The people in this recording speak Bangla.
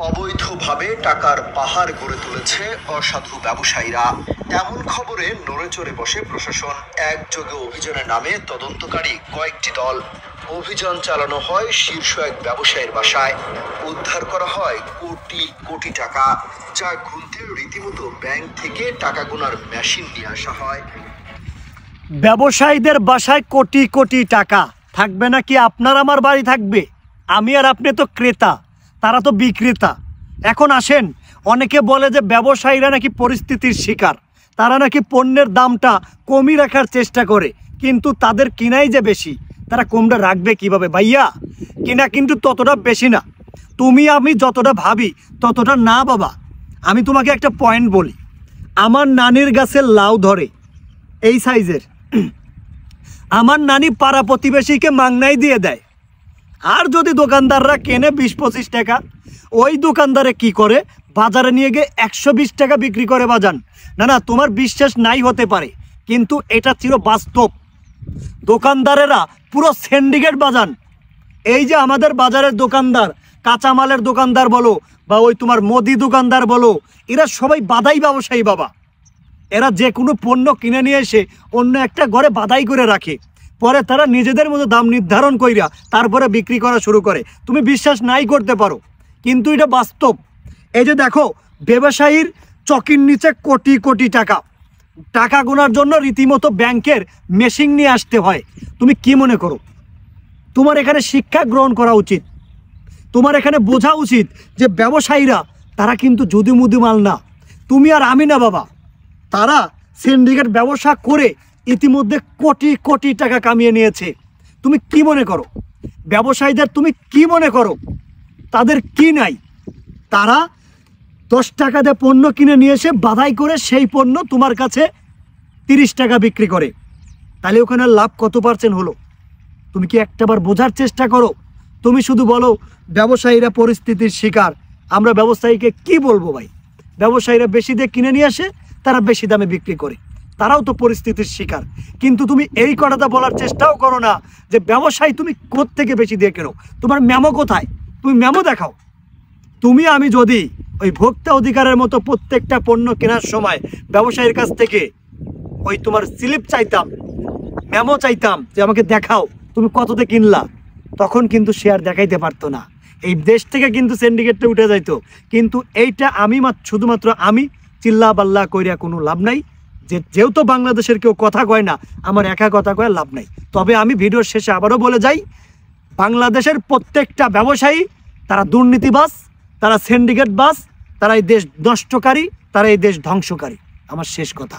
অবৈধভাবে টাকার পাহাড় গড়ে তুলেছে অসাধু ব্যবসায়ীরা। এমন খবরে নড়ে চড়ে বসে প্রশাসন। একযোগে অভিযানের নামে তদন্তকারী কয়েকটি দল। অভিযান চালানো হয় শীর্ষ এক ব্যবসায়ীর বাসায়। উদ্ধার করা হয় কোটি কোটি টাকা, যা গুনতে রীতিমতো ব্যাংক থেকে টাকা গোনার মেশিন নিয়ে আসা হয়। ব্যবসায়ীদের বাসায় কোটি কোটি টাকা থাকবে নাকি? আপনার আমার বাড়ি থাকবে? আমি আর আপনি তো ক্রেতা, তারা তো বিক্রেতা। এখন আসেন, অনেকে বলে যে ব্যবসায়ীরা নাকি পরিস্থিতির শিকার, তারা নাকি পণ্যের দামটা কমিয়ে রাখার চেষ্টা করে, কিন্তু তাদের কিনাই যে বেশি, তারা কমটা রাখবে কিভাবে? ভাইয়া, কিনা কিন্তু ততটা বেশি না। তুমি আমি যতটা ভাবি ততটা না বাবা। আমি তোমাকে একটা পয়েন্ট বলি, আমার নানির গাছের লাউ ধরে এই সাইজের, আমার নানি পাড়া প্রতিবেশীকে মাংনাই দিয়ে দেয়। আর যদি দোকানদাররা কেনে 20-25 টাকা, ওই দোকানদারে কি করে বাজারে নিয়ে গিয়ে 120 টাকা বিক্রি করে। বাজান না, তোমার বিশ্বাস নাই হতে পারে, কিন্তু এটা ছিল বাস্তব। দোকানদারেরা পুরো সিন্ডিকেট বাজান। এই যে আমাদের বাজারের দোকানদার, কাঁচামালের দোকানদার বলো বা ওই তোমার মুদি দোকানদার বলো, এরা সবাই বাদাই ব্যবসায়ী বাবা। এরা যে কোনো পণ্য কিনে নিয়ে এসে অন্য একটা ঘরে বাদাই করে রাখে, পরে তারা নিজেদের মতো দাম নির্ধারণ কইরা তারপরে বিক্রি করা শুরু করে। তুমি বিশ্বাস নাই করতে পারো, কিন্তু এটা বাস্তব। এই যে দেখো, ব্যবসায়ীর চকির নিচে কোটি কোটি টাকা, টাকা গোনার জন্য রীতিমতো ব্যাংকের মেশিন নিয়ে আসতে হয়। তুমি কি মনে করো? তোমার এখানে শিক্ষা গ্রহণ করা উচিত, তোমার এখানে বোঝা উচিত যে ব্যবসায়ীরা তারা কিন্তু যদু মুদু মাল না, তুমি আর আমি না বাবা। তারা সিন্ডিকেট ব্যবসা করে ইতিমধ্যে কোটি কোটি টাকা কামিয়ে নিয়েছে। তুমি কি মনে করো ব্যবসায়ীদের? তুমি কি মনে করো তাদের কি নাই? তারা 10 টাকা দিয়ে পণ্য কিনে নিয়ে এসে বাধাই করে সেই পণ্য তোমার কাছে 30 টাকা বিক্রি করে। তাহলে ওখানে লাভ কত % হলো? তুমি কি একটাবার বোঝার চেষ্টা করো? তুমি শুধু বলো ব্যবসায়ীরা পরিস্থিতির শিকার। আমরা ব্যবসায়ীকে কি বলবো ভাই? ব্যবসায়ীরা বেশি দিয়ে কিনে নিয়ে আসে, তারা বেশি দামে বিক্রি করে, তারাও তো পরিস্থিতির শিকার। কিন্তু তুমি এই কথাটা বলার চেষ্টাও করো না যে ব্যবসায়ী তুমি কোত্থেকে বেশি দিয়ে কেনো, তোমার মেমো কোথায়? তুমি মেমো দেখাও। তুমি আমি যদি ওই ভোক্তা অধিকারের মতো প্রত্যেকটা পণ্য কেনার সময় ব্যবসায়ীর কাছ থেকে ওই তোমার স্লিপ চাইতাম, মেমো চাইতাম যে আমাকে দেখাও তুমি কততে কিনলা, তখন কিন্তু শেয়ার দেখাইতে পারতো না। এই দেশ থেকে কিন্তু সিন্ডিকেটটা উঠে যাইতো। কিন্তু এইটা আমি শুধুমাত্র আমি চিল্লা বাল্লা কইরা কোনো লাভ নাই। যেহেতু বাংলাদেশের কেউ কথা কয় না, আমার একা কথা কয়ে লাভ নাই। তবে আমি ভিডিওর শেষে আবারও বলে যাই, বাংলাদেশের প্রত্যেকটা ব্যবসায়ী তারা দুর্নীতিবাজ, তারা সিন্ডিকেট বাজ, তারা এই দেশ নষ্টকারী, তারা এই দেশ ধ্বংসকারী। আমার শেষ কথা।